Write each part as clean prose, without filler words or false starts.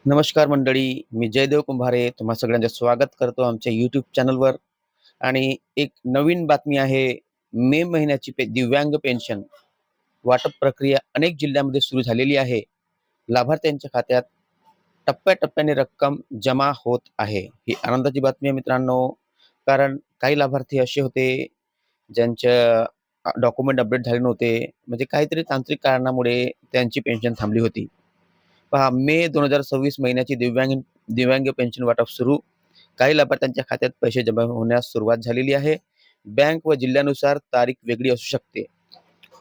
नमस्कार मंडळी, मी जयदेव कुंभारे तुम्हा सगळ्यांचं स्वागत करतो आमच्या यूट्यूब चॅनलवर. आणि एक नवीन बातमी आहे. मे महिन्याची दिव्यांग पेन्शन वाटप प्रक्रिया अनेक जिल्ह्यांमध्ये सुरू झालेली आहे. लाभार्थ्यांच्या खात्यात टप्प्याटप्प्याने रक्कम जमा होत आहे. ही आनंदाची बातमी आहे मित्रांनो. कारण काही लाभार्थी असे होते ज्यांच्या डॉक्युमेंट अपडेट झाले नव्हते, म्हणजे काहीतरी तांत्रिक कारणामुळे त्यांची पेन्शन थांबली होती. पहा, मे 2026 महिन्याची दिव्यांग पेन्शन वाटप सुरू. काही लाभार्थ्यांच्या खात्यात पैसे जमा होण्यास सुरुवात झालेली आहे. बँक व जिल्ह्यानुसार तारीख वेगळी असू शकते.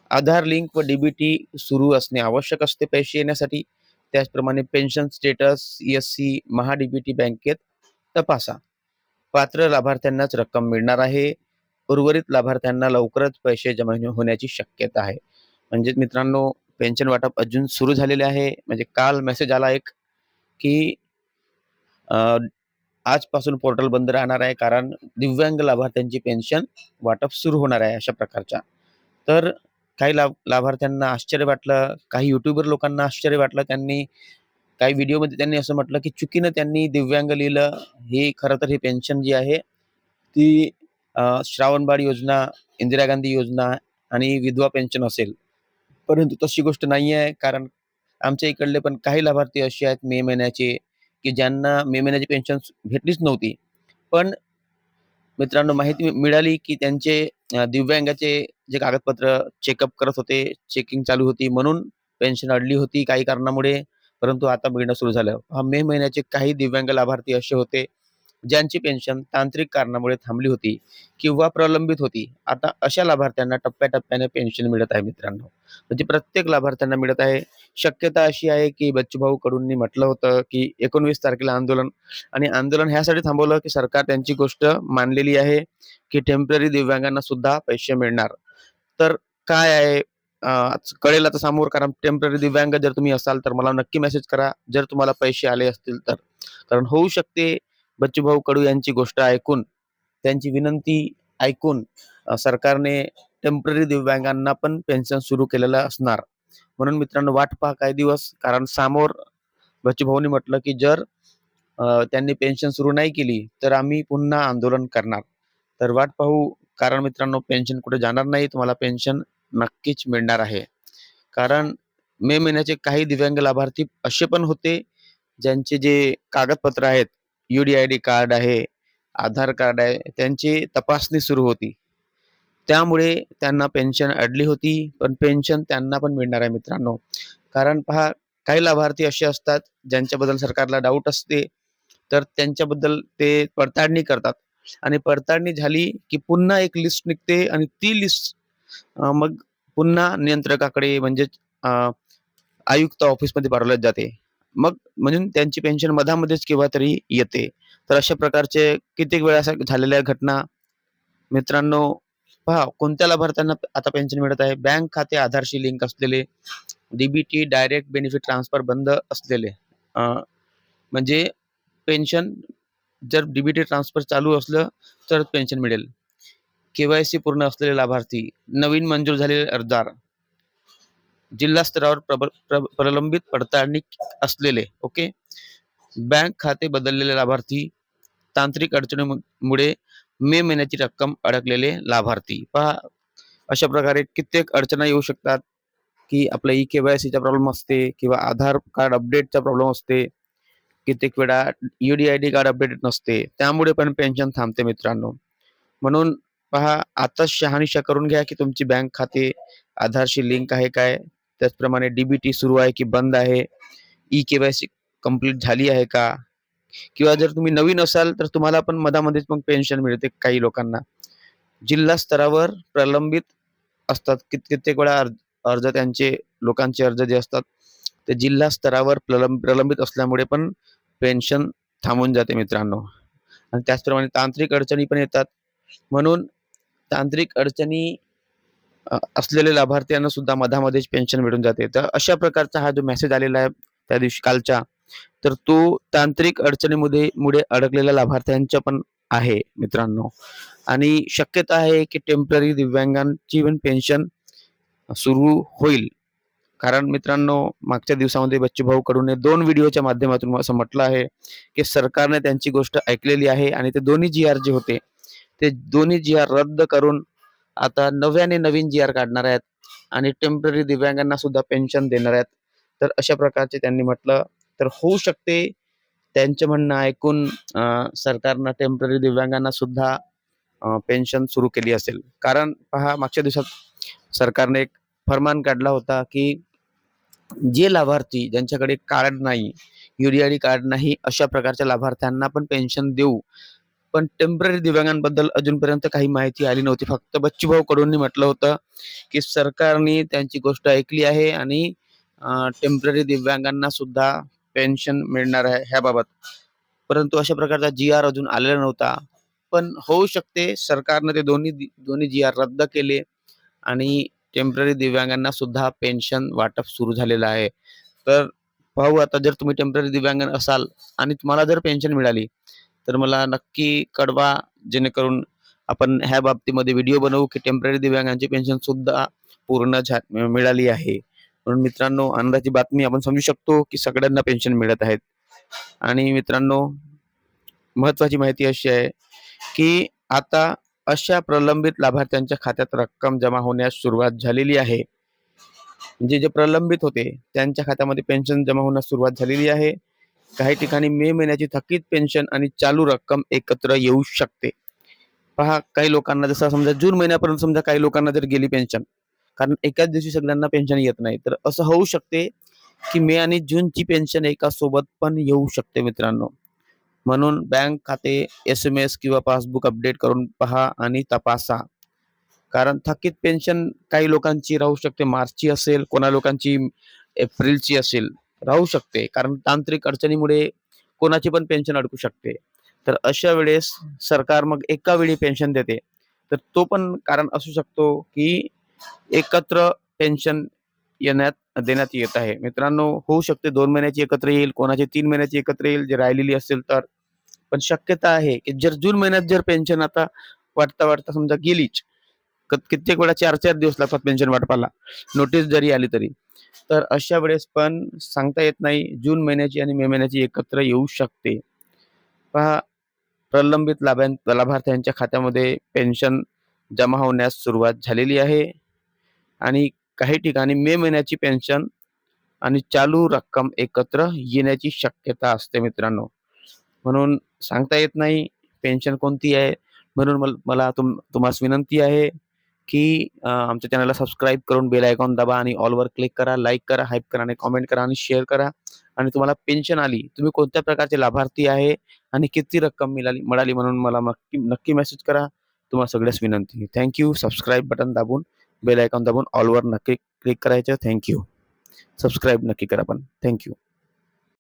आधार लिंक व डीबीटी सुरू असणे आवश्यक असते पैसे येण्यासाठी. त्याचप्रमाणे पेन्शन स्टेटस एस-सी महा-डीबीटी बँकेत तपासा. पात्र लाभार्थ्यांनाच रक्कम मिळणार आहे. उर्वरित लाभार्थ्यांना लवकरच पैसे जमा होण्याची शक्यता आहे. म्हणजे मित्रांनो, पेन्शन वाटप अजून सुरू झालेले आहे. म्हणजे काल मेसेज आला एक, की अ, आजपासून पोर्टल बंद राहणार आहे, कारण दिव्यांग लाभार्थ्यांची पेन्शन वाटप सुरू होणार आहे अशा प्रकारच्या. तर काही लाभार्थ्यांना आश्चर्य वाटलं, काही यूट्यूबर लोकांना आश्चर्य वाटलं. काही व्हिडिओमध्ये त्यांनी असं म्हटलं, की चुकीनं त्यांनी दिव्यांग लिहिलं. हे खरं तर ही पेन्शन जी आहे ती श्रावणबाळ योजना, इंदिरा गांधी योजना आणि विधवा पेन्शन असेल. परंतु तशी गोष्ट नाही आहे. कारण आमच्या इकडले पण काही लाभार्थी असे आहेत मे महिन्याचे, की ज्यांना मे महिन्याची पेन्शन भेटलीच नव्हती. पण मित्रांनो, माहिती मिळाली, की त्यांचे दिव्यांगाचे जे कागदपत्र चेकअप करत होते, चेकिंग चालू होती म्हणून पेन्शन अडली होती काही कारणामुळे, परंतु आता मिळणं सुरू झालं. मे महिन्याचे काही दिव्यांग लाभार्थी असे होते, ज्यांची पेन्शन तांत्रिक कारणामुळे थांबली होती किंवा प्रलंबित होती. आता अशा लाभार्थ्यांना टप्प्याटप्प्याने पेन्शन मिळत आहे मित्रांनो. म्हणजे प्रत्येक लाभार्थ्यांना मिळत आहे. शक्यता अशी आहे, की बच्चूभाऊ कडूंनी म्हटलं होतं, की 19 तारखेला आंदोलन, आणि आंदोलन ह्यासाठी थांबवलं, की सरकार त्यांची गोष्ट मानलेली आहे, की टेम्पररी दिव्यांगांना सुद्धा पैसे मिळणार. तर काय आहे, कळेल आता समोर. कारण टेम्पररी दिव्यांग जर तुम्ही असाल, तर मला नक्की मेसेज करा, जर तुम्हाला पैसे आले असतील तर. कारण होऊ शकते बच्चूभाऊ कडू यांची गोष्ट ऐकून, त्यांची विनंती ऐकून सरकारने टेम्पररी दिव्यांगांना पण पेन्शन सुरू केलेलं असणार. म्हणून मित्रांनो, वाट पहा काही दिवस. कारण समोर बच्चूभाऊंनी म्हटलं, की जर त्यांनी पेन्शन सुरू नाही केली, तर आम्ही पुन्हा आंदोलन करणार. तर वाट पाहू. कारण मित्रांनो, पेन्शन कुठे जाणार नाही. तुम्हाला पेन्शन नक्कीच मिळणार आहे. कारण मे महिन्याचे काही दिव्यांग लाभार्थी असे पण होते, ज्यांचे जे कागदपत्र आहेत, यू-डी-आय-डी कार्ड आहे, आधार कार्ड आहे, त्यांची तपासणी सुरू होती. त्यामुळे त्यांना पेन्शन अडली होती, पण पेन्शन त्यांना पण मिळणार आहे मित्रांनो. कारण पहा, काही लाभार्थी असे असतात, ज्यांच्याबद्दल सरकारला डाऊट असते, तर त्यांच्याबद्दल ते पडताळणी करतात. आणि पडताळणी झाली, की पुन्हा एक लिस्ट निघते आणि ती लिस्ट मग पुन्हा नियंत्रकाकडे, म्हणजेच आयुक्त ऑफिसमध्ये पाठवण्यात जाते. मग म्हणून त्यांची पेन्शन मधामध्येच केव्हातरी येते. तर अशा प्रकारचे कित्येक वेळा अशा झालेल्या घटना मित्रांनो. पहा, कोणत्या लाभार्थ्यांना आता पेन्शन मिळत आहे. बँक खाते आधारशी लिंक असलेले, डीबीटी डायरेक्ट बेनिफिट ट्रान्सफर बंद असलेले. अ, म्हणजे पेन्शन जर डीबीटी ट्रान्सफर चालू असलं तरच पेन्शन मिळेल. के-वाय-सी पूर्ण असलेले लाभार्थी, नवीन मंजूर झालेले अर्जदार, जिल्हा स्तरावर प्रलंबित पडताळणी असलेले, ओके. बँक खाते बदललेले लाभार्थी, तांत्रिक अडचणीमुळे मे महिन्याची रक्कम अडकलेले लाभार्थी. पहा, अशा प्रकारे कित्येक अडचणी येऊ शकतात, की आपलं ई-के-वाय-सीचा प्रॉब्लेम असते किंवा आधार कार्ड अपडेटचा प्रॉब्लेम असते. कित्येक वेळा यू-डी-आय-डी कार्ड अपडेट नसते. त्यामुळे पण पेन्शन थांबते मित्रांनो. म्हणून पहा, आताच शहानिशा करून घ्या, की तुमची बँक खाते आधारशी लिंक आहे काय? त्याचप्रमाणे डीबीटी सुरू आहे की बंद आहे? ई-के-वाय-सी कंप्लीट झाली आहे का? किंवा जर तुम्ही नवीन असाल, तर तुम्हाला पण मधामध्येच मग पेन्शन मिळते काही लोकांना. जिल्हा स्तरावर प्रलंबित असतात. कित्येक वेळा अर्ज त्यांचे लोकांचे अर्ज जे असतात, ते जिल्हा स्तरावर प्रलंबित असल्यामुळे पण पेन्शन थांबून जाते मित्रांनो. आणि त्याचप्रमाणे तांत्रिक अडचणी पण येतात. म्हणून तांत्रिक अडचणी असलेल्या लाभार्थ्यांना सुद्धा मधामध्येच पेन्शन मिळून जाते. तर अशा प्रकारचा हा जो मेसेज आलेला आहे त्या दिवशी कालच्या, तर तो तांत्रिक मुळे अडकलेल्या लाभार्थ्यांच्या पण आहे मित्रांनो. आणि शक्यता आहे, की टेम्पररी दिव्यांगांची पण पेन्शन सुरू होईल. कारण मित्रांनो, मागच्या दिवसामध्ये बच्चूभाऊ कडूने 2 व्हिडिओच्या माध्यमातून असं म्हटलं आहे, की सरकारने त्यांची गोष्ट ऐकलेली आहे आणि ते दोन्ही जी-आर जे होते, ते दोन्ही जी-आर रद्द करून आता नव्याने नवीन जी-आर काढणार आहेत आणि टेम्पररी दिव्यांगांना सुद्धा पेन्शन देणार आहेत. तर अशा प्रकारचे त्यांनी म्हटलं. तर होऊ शकते त्यांचं म्हणणं ऐकून सरकारनं टेम्पररी दिव्यांगांना सुद्धा पेन्शन सुरू केली असेल. कारण पहा मागच्या दिवसात सरकारने एक फर्मान काढला होता, की जे लाभार्थी ज्यांच्याकडे कार्ड नाही, यूडीआयडी कार्ड नाही, अशा प्रकारच्या लाभार्थ्यांना पण पेन्शन देऊ. पण टेम्पररी दिव्यांगांबद्दल अजूनपर्यंत काही माहिती आली नव्हती. फक्त बच्चूभाऊ कडूंनी म्हटलं होतं, की सरकारने त्यांची गोष्ट ऐकली आहे आणि टेम्पररी दिव्यांगांना सुद्धा पेन्शन मिळणार आहे ह्याबाबत. परंतु अशा प्रकारचा जी-आर अजून आलेला नव्हता. पण होऊ शकते सरकारनं ते दोन्ही जी-आर रद्द केले आणि टेम्पररी दिव्यांगांना सुद्धा पेन्शन वाटप सुरू झालेलं आहे. तर पाहू आता जर तुम्ही टेम्पररी दिव्यांग असाल आणि तुम्हाला जर पेन्शन मिळाली, तर मला नक्की कळवा जेणेकरून आपण ह्या बाबतीमध्ये व्हिडिओ बनवू, की टेम्पररी दिव्यांगांची पेन्शन सुद्धा पूर्ण मिळाली आहे. म्हणून मित्रांनो, आनंदाची बातमी आपण समजू शकतो, की सगळ्यांना पेन्शन मिळत आहेत. आणि मित्रांनो, महत्त्वाची माहिती अशी आहे, की आता अशा प्रलंबित लाभार्थ्यांच्या खात्यात रक्कम जमा होण्यास सुरुवात झालेली आहे. म्हणजे जे प्रलंबित होते त्यांच्या खात्यामध्ये पेन्शन जमा होण्यास सुरुवात झालेली आहे. काही ठिकाणी मे महिन्याची थकीत पेन्शन आणि चालू रक्कम एकत्र येऊ शकते. पहा काही लोकांना जसं समजा जून महिन्यापर्यंत समजा काही लोकांना जर गेली पेन्शन, कारण एकाच दिवशी सगळ्यांना पेन्शन येत नाही. तर असं होऊ शकते, की मे आणि जूनची पेन्शन एका सोबत पण येऊ शकते मित्रांनो. म्हणून बँक खाते, एस-एम-एस किंवा पासबुक अपडेट करून पहा आणि तपासा. कारण थकीत पेन्शन काही लोकांची राहू शकते मार्चची असेल, कोणा लोकांची एप्रिलची असेल, राहू शकते. कारण तांत्रिक अडचणीमुळे कोणाची पण पेन्शन अडकू शकते. तर अशा वेळेस सरकार मग एका वेळी पेन्शन देते. तर तो पण कारण असू शकतो, की एकत्र पेन्शन देण्यात येत आहे. मित्रांनो, होऊ शकते 2 महिन्याची एकत्र येईल, कोणाची 3 महिन्याची एकत्र येईल, जे राहिलेली असेल तर. पण शक्यता आहे, की जर जून महिन्यात जर पेन्शन आता वाटता-वाटता समजा गेलीच, कित्येक वेळा 4-4 दिवस लागतात पेन्शन वाटपाला, नोटीस जरी आली तरी. तर अशा वेळेस पण सांगता येत नाही, जून महिन्याची आणि मे महिन्याची एकत्र येऊ शकते. पहा प्रलंबित लाभार्थ्यांच्या खात्यामध्ये पेन्शन जमा होण्यास सुरुवात झालेली आहे आणि काही ठिकाणी मे महिन्याची पेन्शन आणि चालू रक्कम एकत्र येण्याची शक्यता असते मित्रांनो. म्हणून सांगता येत नाही पेन्शन कोणती आहे. म्हणून मला तुम्हास विनंती आहे, की आमच्या चॅनलला सबस्क्राईब करून बेल आयकॉन दाबा आणि ऑलवर क्लिक करा, लाईक करा, हाईप करा आणि कमेंट करा आणि शेअर करा. आणि तुम्हाला पेन्शन आली, तुम्ही कोणत्या प्रकारचे लाभार्थी आहे आणि किती रक्कम मिळाली म्हणून मला नक्की नक्की मेसेज करा. तुम्हाला सगळ्यास विनंती. Thank you. सबस्क्राईब बटन दाबून, बेल आयकॉन दाबून ऑलवर नक्की क्लिक करायचं. Thank you. सबस्क्राईब नक्की करा पण. Thank you.